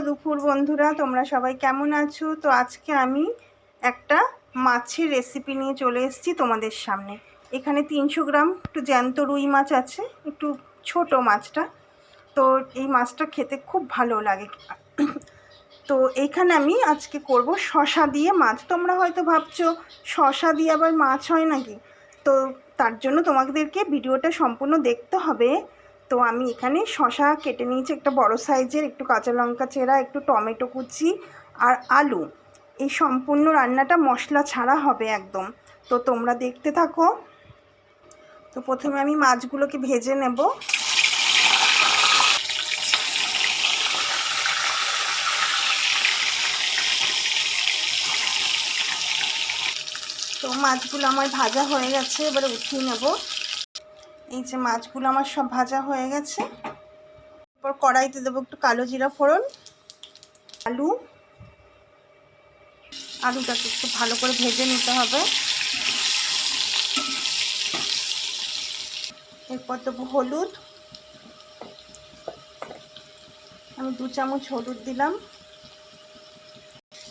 দুপুর বন্ধুরা, তোমরা সবাই কেমন আছো? তো আজকে আমি একটা মাছের রেসিপি নিয়ে চলে এসেছি তোমাদের সামনে। এখানে 300 গ্রাম একটু জ্যান্ত রুই মাছ আছে, একটু ছোট মাছটা। তো এই মাছটা খেতে খুব ভালো লাগে। তো এইখানে আমি আজকে করব শসা দিয়ে মাছ। তোমরা হয়তো ভাবছো শসা দিয়ে আবার মাছ হয় নাকি? তো তার জন্য তোমাদেরকে ভিডিওটা সম্পূর্ণ দেখতে হবে। তো আমি এখানে শসা কেটে নিয়েছি একটা বড় সাইজের, একটু কাঁচা লঙ্কা চেরা, একটু টমেটো কুচি আর আলু। এই সম্পূর্ণ রান্নাটা মশলা ছাড়া হবে একদম। তো তোমরা দেখতে থাকো। তো প্রথমে আমি মাছগুলোকে ভেজে নেব। তো মাছগুলো আমার ভাজা হয়ে গেছে, এবারে উঠিয়ে নেব। এই যে মাছগুলো আমার সব ভাজা হয়ে গেছে। এরপর কড়াইতে দেবো একটু কালো জিরা ফোড়ন, আলুটাকে একটু ভালো করে ভেজে নিতে হবে। এরপর দেবো হলুদ, আমি 2 চামচ হলুদ দিলাম।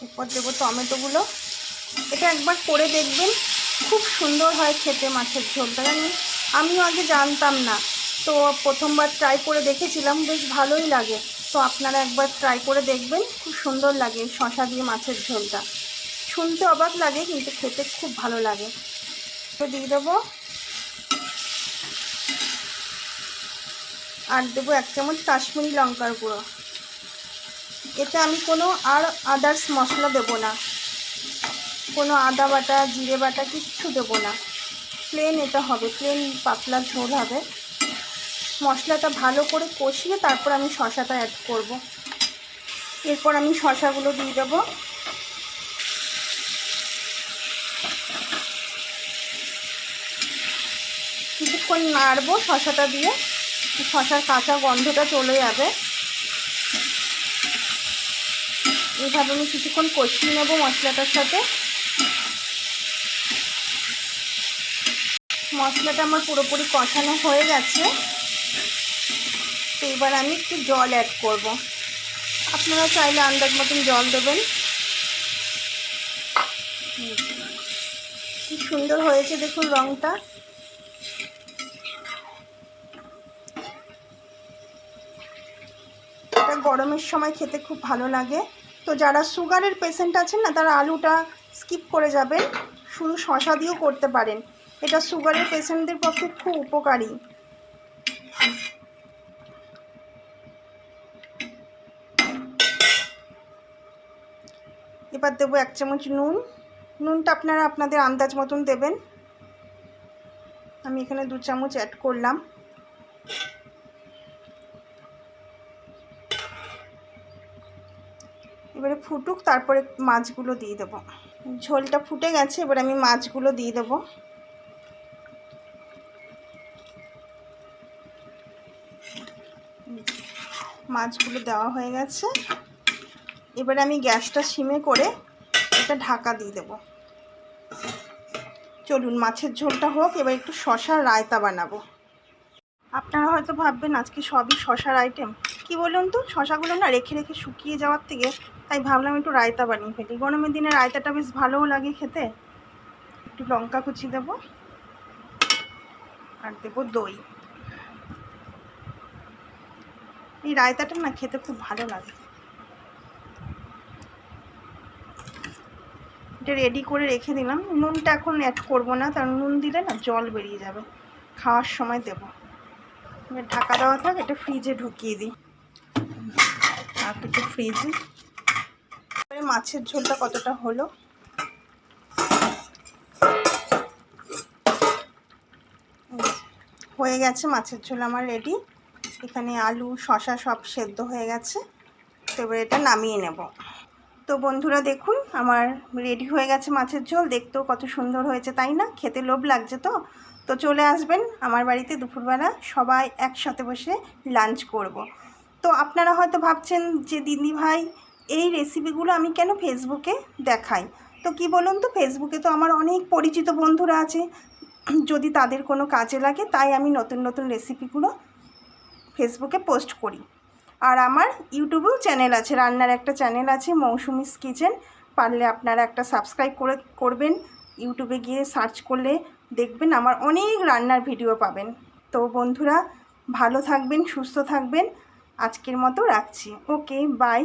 এরপর দেবো টমেটোগুলো। এটা একবার করে দেখবেন, খুব সুন্দর হয় খেতে মাছের ঝোলটা। আমিও আগে জানতাম না, তো প্রথমবার ট্রাই করে দেখেছিলাম, বেশ ভালোই লাগে। তো আপনারা একবার ট্রাই করে দেখবেন, খুব সুন্দর লাগে শসা দিয়ে মাছের ঝোলটা। শুনতে অবাক লাগে কিন্তু খেতে খুব ভালো লাগে। তো দিয়ে দেবো আর দেবো 1 চামচ কাশ্মীরি লঙ্কার গুঁড়ো। এতে আমি কোনো আর আদার্স মশলা দেবো না, কোনো আদা বাটা জিরে বাটা কিচ্ছু দেবো না। প্লেন এটা হবে, প্লেন পাতলা ঝোল হবে। মশলাটা ভালো করে কষিয়ে তারপর আমি শসাটা অ্যাড করব। এরপর আমি শসাগুলো দিয়ে দেবো। কিছুক্ষণ নাড়বো শসাটা দিয়ে, শসার কাঁচা গন্ধটা চলে যাবে। এইভাবে আমি কিছুক্ষণ কষিয়ে নেবো মশলাটার সাথে। মশলাটা আমার পুরোপুরি কষানো হয়ে গেছে। তো এবার আমি একটু জল অ্যাড করব। আপনারা চাইলে আন্দাজ মতন জল দেবেন। কি সুন্দর হয়েছে দেখুন রঙটা। এটা গরমের সময় খেতে খুব ভালো লাগে। তো যারা সুগারের পেশেন্ট আছেন না, তারা আলুটা স্কিপ করে যাবেন, শুধু শসা দিয়েও করতে পারেন। এটা সুগারের পেশেন্টদের পক্ষে খুব উপকারী। এবার দেবো 1 চামচ নুন। নুনটা আপনারা আপনাদের আন্দাজ মতন দেবেন। আমি এখানে 2 চামচ অ্যাড করলাম। এবারে ফুটুক, তারপরে মাছগুলো দিয়ে দেবো। ঝোলটা ফুটে গেছে, এবার আমি মাছগুলো দিয়ে দেবো। মাছগুলো দেওয়া হয়ে গেছে। এবারে আমি গ্যাসটা সিমে করে এটা ঢাকা দিয়ে দেবো। চলুন মাছের ঝোলটা হোক, এবার একটু শসার রায়তা বানাবো। আপনারা হয়তো ভাববেন আজকে সবই শসার আইটেম। কি বলুন তো, শসাগুলো না রেখে রেখে শুকিয়ে যাওয়ার থেকে তাই ভাবলাম একটু রায়তা বানিয়ে ফেলি। গরমের দিনে রায়তাটা বেশ ভালোও লাগে খেতে। একটু লঙ্কা কুচি দেবো আর দেবো দই। এই রায়তাটা না খেতে খুব ভালো লাগে। এটা রেডি করে রেখে দিলাম। নুনটা এখন অ্যাড করবো না, কারণ নুন দিলে না জল বেরিয়ে যাবে, খাওয়ার সময় দেবো। ঢাকা দেওয়া থাক, এটা ফ্রিজে ঢুকিয়ে দিই আর একটু ফ্রিজে। এবারে মাছের ঝোলটা কতটা হলো, হয়ে গেছে মাছের ঝোল আমার রেডি। এখানে আলু শসা সব সেদ্ধ হয়ে গেছে। তো এবার এটা নামিয়ে নেব। তো বন্ধুরা দেখুন আমার রেডি হয়ে গেছে মাছের ঝোল। দেখতেও কত সুন্দর হয়েছে তাই না? খেতে লোভ লাগছে তো। তো চলে আসবেন আমার বাড়িতে দুপুরবেলা, সবাই একসাথে বসে লাঞ্চ করব। তো আপনারা হয়তো ভাবছেন যে দিদি ভাই এই রেসিপিগুলো আমি কেন ফেসবুকে দেখাই। তো কি বলুন তো, ফেসবুকে তো আমার অনেক পরিচিত বন্ধুরা আছে, যদি তাদের কোনো কাজে লাগে তাই আমি নতুন নতুন রেসিপিগুলো ফেসবুকে পোস্ট করি। আর আমার ইউটিউবেও চ্যানেল আছে, রান্নার একটা চ্যানেল আছে মৌসুমিস কিচেন, পারলে আপনারা একটা সাবস্ক্রাইব করবেন। ইউটিউবে গিয়ে সার্চ করলে দেখবেন আমার অনেক রান্নার ভিডিও পাবেন। তো বন্ধুরা, ভালো থাকবেন, সুস্থ থাকবেন, আজকের মতো রাখছি। ওকে, বাই।